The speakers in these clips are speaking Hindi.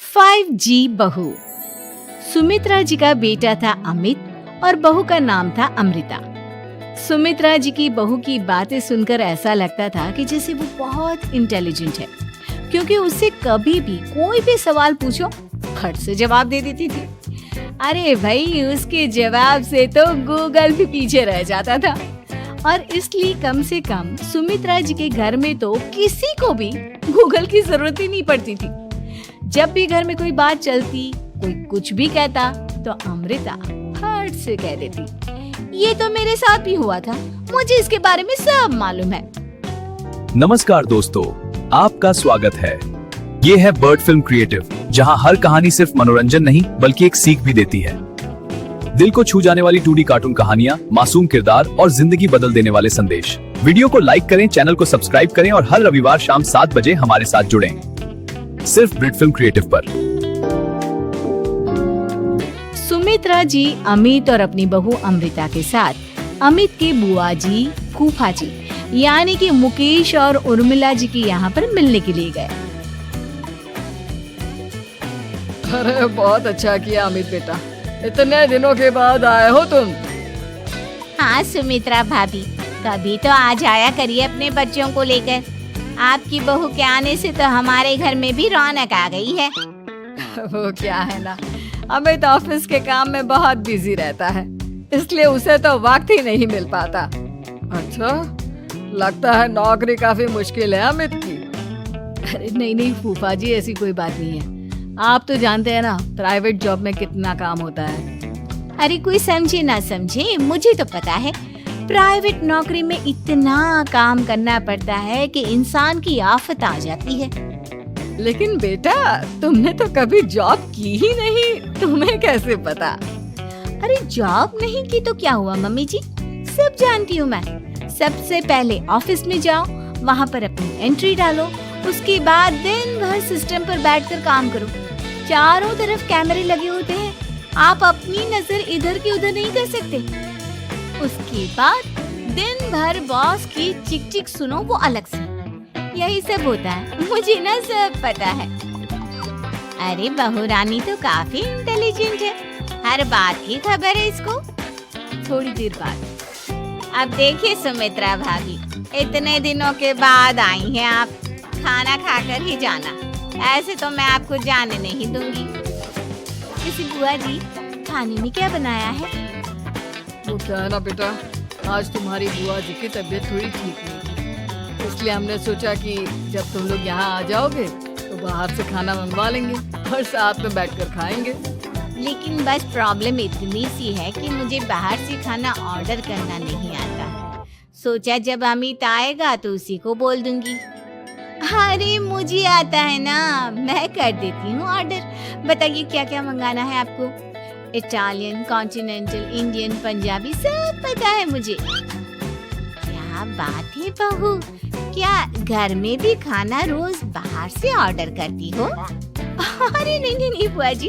5G बहू। सुमित्रा जी का बेटा था अमित और बहू का नाम था अमृता। सुमित्रा जी की बहू की बातें सुनकर ऐसा लगता था कि जैसे वो बहुत इंटेलिजेंट है, क्योंकि उससे कभी भी कोई भी सवाल पूछो फट से जवाब दे देती थी। अरे भाई, उसके जवाब से तो गूगल भी पीछे रह जाता था। और इसलिए कम से कम सुमित्रा जी के घर में तो किसी को भी गूगल की जरूरत ही नहीं पड़ती थी। जब भी घर में कोई बात चलती, कोई कुछ भी कहता, तो अमृता फट से कह देती, ये तो मेरे साथ भी हुआ था, मुझे इसके बारे में सब मालूम है। नमस्कार दोस्तों, आपका स्वागत है। ये है बर्ड फिल्म क्रिएटिव, जहां हर कहानी सिर्फ मनोरंजन नहीं बल्कि एक सीख भी देती है। दिल को छू जाने वाली 2D कार्टून कहानियां, मासूम किरदार और जिंदगी बदल देने वाले संदेश। वीडियो को लाइक करें, चैनल को सब्सक्राइब करें और हर रविवार शाम 7 बजे हमारे साथ जुड़ें। सिर्फ बर्ड फिल्म क्रिएटिव पर। सुमित्रा जी अमित और अपनी बहू अमृता के साथ अमित के बुआ जी, फूफा जी यानी कि मुकेश और उर्मिला जी के यहाँ पर मिलने के लिए गए। अरे बहुत अच्छा किया अमित बेटा, इतने दिनों के बाद आए हो तुम। हाँ सुमित्रा भाभी, कभी तो आ जाया करिए अपने बच्चों को लेकर। आपकी बहू के आने से तो हमारे घर में भी रौनक आ गई है। वो क्या है ना, अमित ऑफिस के काम में बहुत बिजी रहता है, इसलिए उसे तो वक्त ही नहीं मिल पाता। अच्छा, लगता है नौकरी काफी मुश्किल है अमित की। अरे नहीं फूफा जी, ऐसी कोई बात नहीं है। आप तो जानते हैं ना, प्राइवेट जॉब में कितना काम होता है। अरे कोई समझे ना समझे, मुझे तो पता है। प्राइवेट नौकरी में इतना काम करना पड़ता है कि इंसान की आफत आ जाती है। लेकिन बेटा, तुमने तो कभी जॉब की ही नहीं, तुम्हें कैसे पता? अरे जॉब नहीं की तो क्या हुआ मम्मी जी, सब जानती हूँ मैं। सबसे पहले ऑफिस में जाओ, वहाँ पर अपनी एंट्री डालो, उसके बाद दिन भर सिस्टम पर बैठकर काम करो। चारों तरफ कैमरे लगे होते हैं, आप अपनी नजर इधर की उधर नहीं कर सकते। उसके बाद दिन भर बॉस की चिक चिक सुनो, वो अलग से। यही सब होता है, मुझे ना सब पता है। अरे बहू रानी तो काफी इंटेलिजेंट है, हर बात की खबर है इसको। थोड़ी देर बाद, अब देखिए सुमित्रा भाभी, इतने दिनों के बाद आई हैं आप, खाना खाकर ही जाना, ऐसे तो मैं आपको जाने नहीं दूंगी। किसी बुआ जी, खाने में क्या बनाया है? वो क्या है ना बेटा, आज तुम्हारी बुआ जी की तबीयत थोड़ी ठीक नहीं थी, इसलिए हमने सोचा कि जब तुम लोग यहाँ आ जाओगे तो बाहर से खाना मंगवा लेंगे और साथ में बैठकर खाएंगे। लेकिन बस प्रॉब्लम इतनी सी है कि मुझे बाहर से खाना ऑर्डर करना नहीं आता। सोचा जब अमित आएगा तो उसी को बोल दूंगी। अरे मुझे आता है ना, मैं कर देती हूँ ऑर्डर। बताइए क्या क्या मंगाना है आपको? इटालियन, कॉन्टिनेंटल, इंडियन, पंजाबी, सब पता है मुझे। क्या बात है बहू, क्या घर में भी खाना रोज बाहर से ऑर्डर करती हो? अरे नहीं बुआ जी,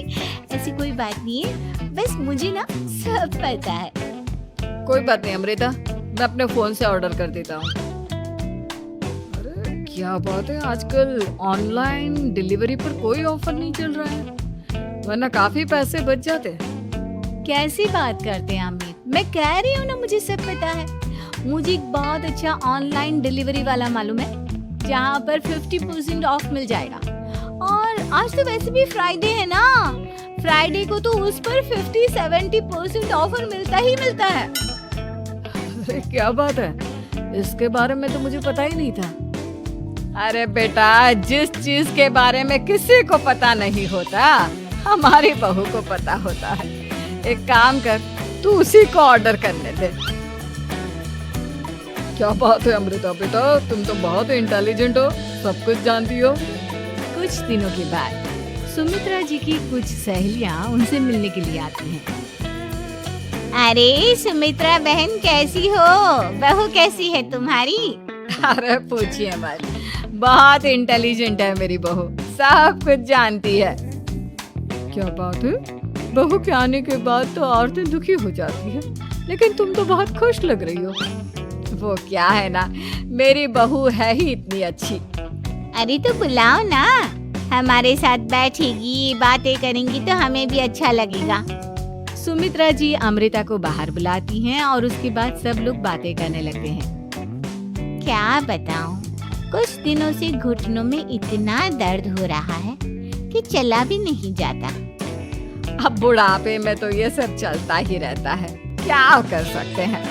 ऐसी कोई बात नहीं है, बस मुझे ना सब पता है। कोई बात नहीं अमृता, मैं अपने फोन से ऑर्डर कर देता हूँ। अरे क्या बात है, आजकल ऑनलाइन डिलीवरी पर कोई ऑफर नहीं चल रहा है, वरना काफी पैसे बच जाते हैं। कैसी बात करते हैं अमित, मैं कह रही हूँ ना मुझे सब पता है। मुझे एक बहुत अच्छा ऑनलाइन डिलीवरी वाला मालूम है, जहाँ पर 50% ऑफ मिल जाएगा। और आज तो वैसे भी फ्राइडे है ना, फ्राइडे को तो उस पर 50-70% ऑफर मिलता ही मिलता है। अरे क्या बात है, इसके बारे में तो मुझे पता ही नहीं था। अरे बेटा, जिस चीज के बारे में किसी को पता नहीं होता, हमारी बहू को पता होता है। एक काम कर, तू उसी को ऑर्डर करने दे। क्या बात है अमृता बेटा, तुम तो बहुत इंटेलिजेंट हो, सब कुछ जानती हो। कुछ दिनों के बाद सुमित्रा जी की कुछ सहेलियां उनसे मिलने के लिए आती हैं। अरे सुमित्रा बहन कैसी हो, बहू कैसी है तुम्हारी? अरे पूछिए मत, बहुत इंटेलिजेंट है मेरी बहू, सब कुछ जानती है। क्या बात है, बहू के आने के बाद तो औरतें दुखी हो जाती है, लेकिन तुम तो बहुत खुश लग रही हो। वो क्या है ना, मेरी बहू है ही इतनी अच्छी। अरे तो बुलाओ ना, हमारे साथ बैठेगी, बातें करेंगी तो हमें भी अच्छा लगेगा। सुमित्रा जी अमृता को बाहर बुलाती हैं और उसके बाद सब लोग बातें करने लगते हैं। क्या बताऊं, कुछ दिनों से घुटनों में इतना दर्द हो रहा है कि चला भी नहीं जाता। अब बुढ़ापे में तो ये सब चलता ही रहता है, क्या कर सकते हैं।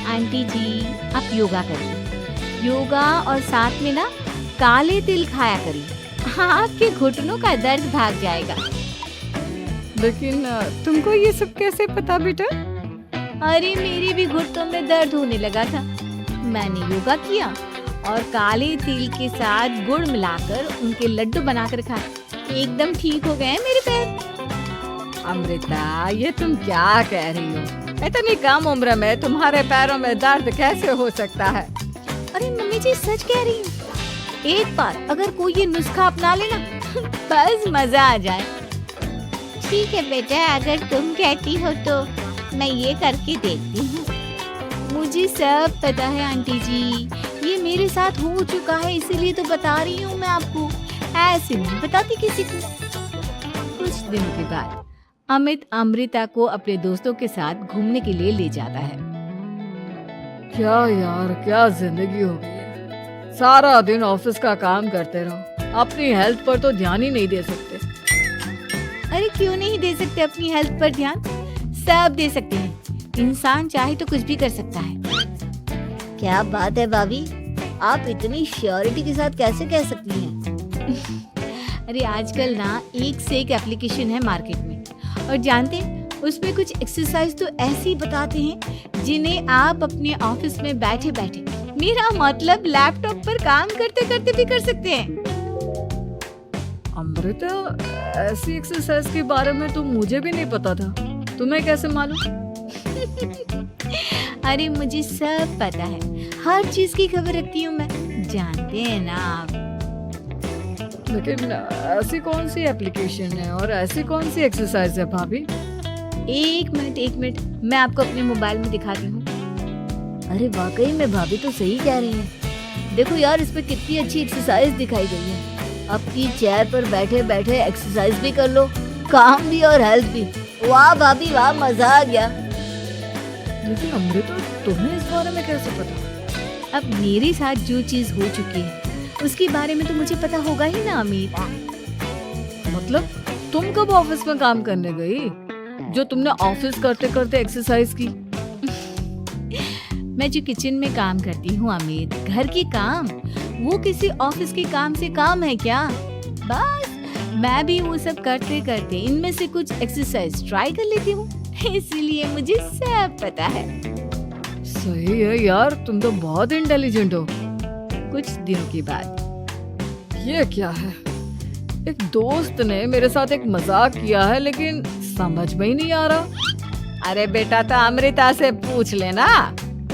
आंटी जी, आप योगा करिए, योगा और साथ में ना काले तिल खाया करिए, आपके घुटनों का दर्द भाग जाएगा। लेकिन तुमको ये सब कैसे पता बेटा? अरे मेरे भी घुटनों में दर्द होने लगा था, मैंने योगा किया और काले तिल के साथ गुड़ मिलाकर उनके लड्डू बनाकर खाए, एकदम ठीक हो गए मेरे पैर। अमृता, ये तुम क्या कह रही हो? इतनी कम उम्र में तुम्हारे पैरों में दर्द कैसे हो सकता है? अरे मम्मी जी, सच कह रही हूँ। एक बार अगर कोई ये नुस्खा अपना लेना बस मजा आ जाए। ठीक है बेटा, अगर तुम कहती हो तो मैं ये करके देखती हूँ। मुझे सब पता है आंटी जी, ये मेरे साथ हो चुका है, इसीलिए तो बता रही हूँ मैं आपको, ऐसे नहीं बताती किसी को। कुछ दिनों के बाद अमित अमृता को अपने दोस्तों के साथ घूमने के लिए ले जाता है। क्या यार, क्या जिंदगी हो गई है। सारा दिन ऑफिस का काम करते रहो, अपनी हेल्थ पर तो ध्यान ही नहीं दे सकते। अरे क्यों नहीं दे सकते अपनी हेल्थ पर ध्यान? सब दे सकते हैं, इंसान चाहे तो कुछ भी कर सकता है। क्या बात है भाभी, आप इतनी श्योरिटी के साथ कैसे कह सकती हैं? अरे आजकल ना एक से एक एप्लीकेशन है मार्केट में, और जानते हैं उसमें कुछ एक्सरसाइज तो ऐसी बताते हैं जिन्हें आप अपने ऑफिस में बैठे बैठे, मेरा मतलब लैपटॉप पर काम करते करते भी कर सकते हैं। अमृता, ऐसी एक्सरसाइज के बारे में तो मुझे भी नहीं पता था, तुम्हें कैसे मालूम? अरे मुझे सब पता है, हर चीज की खबर रखती हूँ मैं, जानते हैं ना आप। लेकिन ऐसी कौन सी एप्लीकेशन है और ऐसी कौन सी एक्सरसाइज है भाभी? एक मिनट, मैं आपको अपने मोबाइल में दिखाती हूँ। अरे वाकई में भाभी तो सही कह रही हैं। देखो यार, इस पे कितनी अच्छी एक्सरसाइज दिखाई गई है। अपनी चेयर पर बैठे बैठे एक्सरसाइज भी कर लो, काम भी और हेल्थ भी। वाह भाभी वाह, मजा आ गया। लेकिन अमृता, तुम्हें इस बारे में कैसे पता? अब मेरे साथ जो चीज हो चुकी है उसके बारे में तो मुझे पता होगा ही ना अमित। मतलब तुम कब ऑफिस में काम करने गई जो तुमने ऑफिस करते करते एक्सरसाइज की? मैं जो किचन में काम करती हूँ अमित, घर के काम, वो किसी ऑफिस के काम से काम है क्या? बस मैं भी वो सब करते करते इनमें से कुछ एक्सरसाइज ट्राई कर लेती हूँ, इसीलिए मुझे सब पता है। सही है यार, तुम तो बहुत इंटेलिजेंट हो। कुछ दिनों के बाद, ये क्या है? एक दोस्त ने मेरे साथ एक मजाक किया है, लेकिन समझ में ही नहीं आ रहा। अरे बेटा, तो अमृता से पूछ लेना,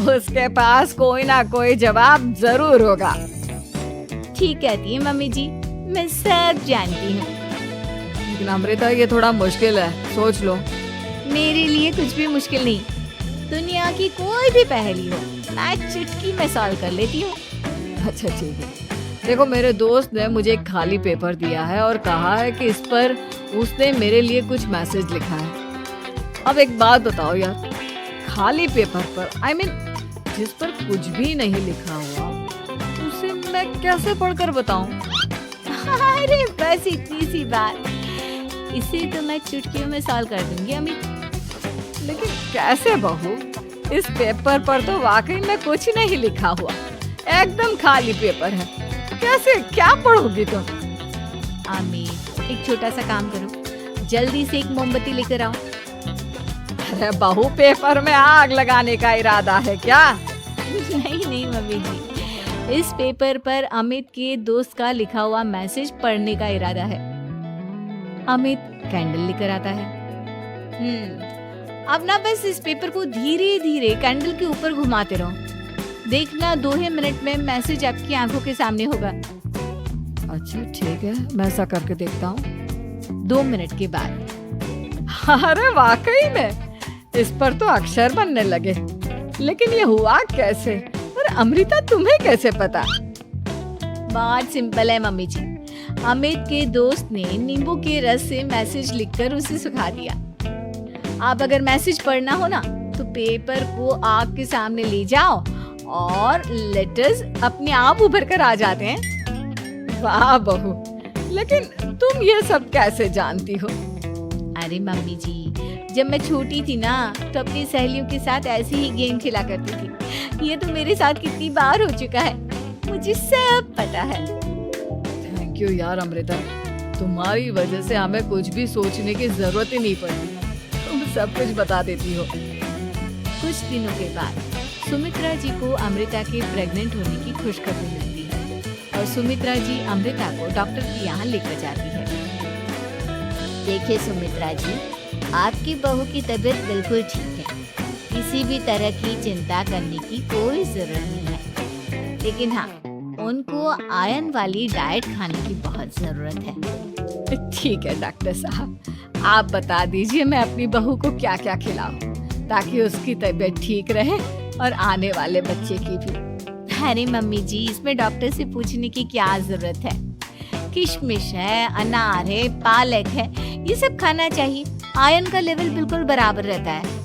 उसके पास कोई ना कोई जवाब जरूर होगा। ठीक कहती है मम्मी जी, मैं सब जानती हूँ। लेकिन अमृता, ये थोड़ा मुश्किल है, सोच लो। मेरे लिए कुछ भी मुश्किल नहीं, दुनिया की कोई भी पहेली हो मैं चुटकी में सॉल्व कर लेती हूँ। अच्छा ठीक है, देखो मेरे दोस्त ने मुझे एक खाली पेपर दिया है और कहा है कि इस पर उसने मेरे लिए कुछ मैसेज लिखा है। अब एक बात बताओ यार, खाली पेपर पर, I mean, जिस पर कुछ भी नहीं लिखा हुआ, उसे मैं कैसे पढ़कर बताऊं? अरे बस इतनी सी बात, इसे तो मैं चुटकियों में सॉल्व कर दूंगी अमित। लेकिन कैसे बहू? इस पेपर पर तो वाकई में कुछ नहीं लिखा हुआ, एकदम खाली पेपर है, कैसे, क्या पढ़ोगी तुम? अमित, एक छोटा सा काम करो, जल्दी से एक मोमबत्ती लेकर आओ। अरे बहू, पेपर में आग लगाने का इरादा है क्या? नहीं मम्मी जी, इस पेपर पर अमित के दोस्त का लिखा हुआ मैसेज पढ़ने का इरादा है। अमित कैंडल लेकर आता है। अब ना बस इस पेपर को धीरे धीरे कैंडल के ऊपर घुमाते रहो, देखना 2 ही मिनट में मैसेज आपकी आंखों के सामने होगा। अच्छा ठीक है, मैं ऐसा करके देखता हूँ। 2 मिनट के बाद, अरे वाकई में इस पर तो अक्षर बनने लगे, लेकिन ये हुआ कैसे? और अमृता, तुम्हें कैसे पता? बहुत सिंपल है मम्मी जी, अमित के दोस्त ने नींबू के रस से मैसेज लिखकर उसे सुखा दिया। अब अगर मैसेज पढ़ना हो ना तो पेपर को आग के सामने ले जाओ और लेटर्स अपने आप उभर कर आ जाते हैं। वाह बहू, लेकिन तुम ये सब कैसे जानती हो? अरे मम्मी जी, जब मैं छोटी थी ना तो अपनी सहेलियों के साथ ऐसे ही गेम खेला करती थी। ये तो मेरे साथ कितनी बार हो चुका है, मुझे सब पता है। थैंक यू यार अमृता, तुम्हारी वजह से हमें कुछ भी सोचने की जरूरत ही नहीं पड़ती, तुम सब कुछ बता देती हो। कुछ दिनों के बाद सुमित्रा जी को अमृता के प्रेग्नेंट होने की खुशखबरी मिलती है और सुमित्रा जी अमृता को डॉक्टर के यहाँ लेकर जाती है। देखिए सुमित्रा जी, आपकी बहू की तबीयत बिल्कुल ठीक है, किसी भी तरह की चिंता करने की कोई जरूरत नहीं है। लेकिन हाँ, उनको आयरन वाली डाइट खाने की बहुत जरूरत है। ठीक है डॉक्टर साहब, आप बता दीजिए मैं अपनी बहू को क्या क्या खिलाऊं ताकि उसकी तबीयत ठीक रहे और आने वाले बच्चे की भी। अरे मम्मी जी, इसमें डॉक्टर से पूछने की क्या जरूरत है। किशमिश है, अनार है, पालक है, ये सब खाना चाहिए। आयरन का लेवल बिल्कुल बराबर रहता है।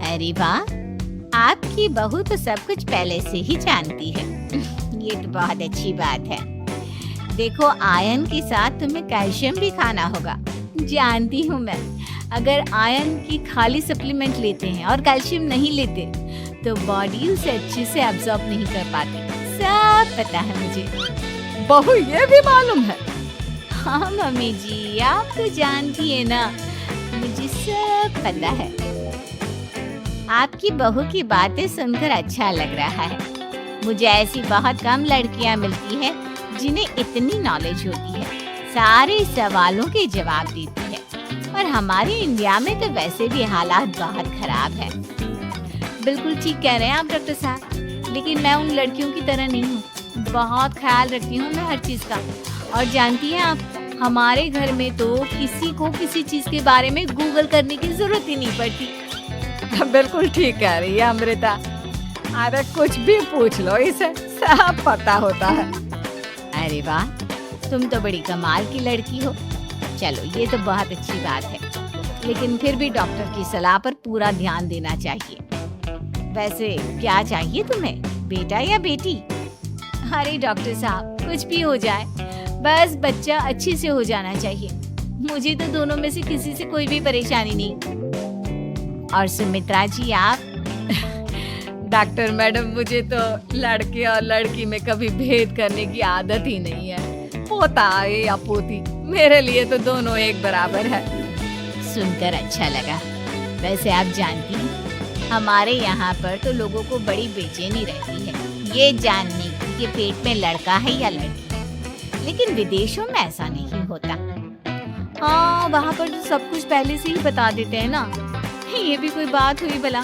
अरे वाह, आपकी बहू तो सब कुछ पहले से ही जानती है। ये तो बहुत अच्छी बात है। देखो, आयरन के साथ तुम्हें कैल्शियम भी खाना होगा। जानती हूँ मैं, अगर आयरन की खाली सप्लीमेंट लेते हैं और कैल्शियम नहीं लेते तो बॉडी उसे अच्छे से एब्जॉर्ब नहीं कर पाती। सब पता है मुझे। बहू ये भी मालूम है? हाँ मम्मी जी, आप तो जानती है ना, मुझे सब पता है। आपकी बहू की बातें सुनकर अच्छा लग रहा है। मुझे ऐसी बहुत कम लड़कियां मिलती हैं जिन्हें इतनी नॉलेज होती है, सारे सवालों के जवाब देती है। और हमारे इंडिया में तो वैसे भी हालात बहुत खराब है। बिल्कुल ठीक कह रहे हैं आप डॉक्टर साहब, लेकिन मैं उन लड़कियों की तरह नहीं हूँ। बहुत ख्याल रखती हूँ मैं हर चीज का। और जानती हैं आप, हमारे घर में तो किसी को किसी चीज के बारे में गूगल करने की जरूरत ही नहीं पड़ती। बिल्कुल ठीक कह रही है अमृता, अरे कुछ भी पूछ लो, इसे सब पता होता है। अरे वाह, तुम तो बड़ी कमाल की लड़की हो। चलो, ये तो बहुत अच्छी बात है, लेकिन फिर भी डॉक्टर की सलाह पर पूरा ध्यान देना चाहिए। वैसे क्या चाहिए तुम्हें, बेटा या बेटी? अरे डॉक्टर साहब, कुछ भी हो जाए, बस बच्चा अच्छे से हो जाना चाहिए। मुझे तो दोनों में से किसी से कोई भी परेशानी नहीं। और सुमित्रा जी आप? डॉक्टर मैडम, मुझे तो लड़के और लड़की में कभी भेद करने की आदत ही नहीं है। पोता आए या पोती, मेरे लिए तो दोनों एक बराबर है। सुनकर अच्छा लगा। वैसे आप जानती हैं, हमारे यहाँ पर तो लोगों को बड़ी बेचैनी रहती है ये जानने की कि पेट में लड़का है या लड़की। लेकिन विदेशों में ऐसा नहीं होता। हाँ, वहाँ पर तो सब कुछ पहले से ही बता देते हैं ना। ये भी कोई बात हुई भला?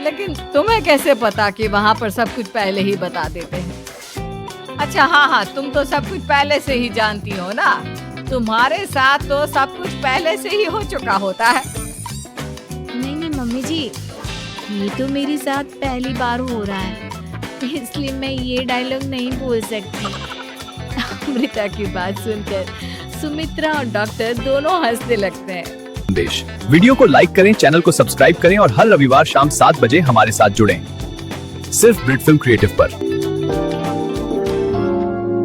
लेकिन तुम्हें कैसे पता कि वहाँ पर सब कुछ पहले ही बता देते हैं? अच्छा हाँ, तुम तो सब कुछ पहले से ही जानती हो ना, तुम्हारे साथ तो सब कुछ पहले से ही हो चुका होता है। नहीं मम्मी जी, ये तो मेरे साथ पहली बार हो रहा है, इसलिए मैं ये डायलॉग नहीं बोल सकती। अमृता की बात सुनकर सुमित्रा और डॉक्टर दोनों हंसने लगते हैं। वीडियो को लाइक करें, चैनल को सब्सक्राइब करें और हर रविवार शाम 7 बजे हमारे साथ जुड़ें। सिर्फ ब्रिट फिल्म क्रिएटिव पर।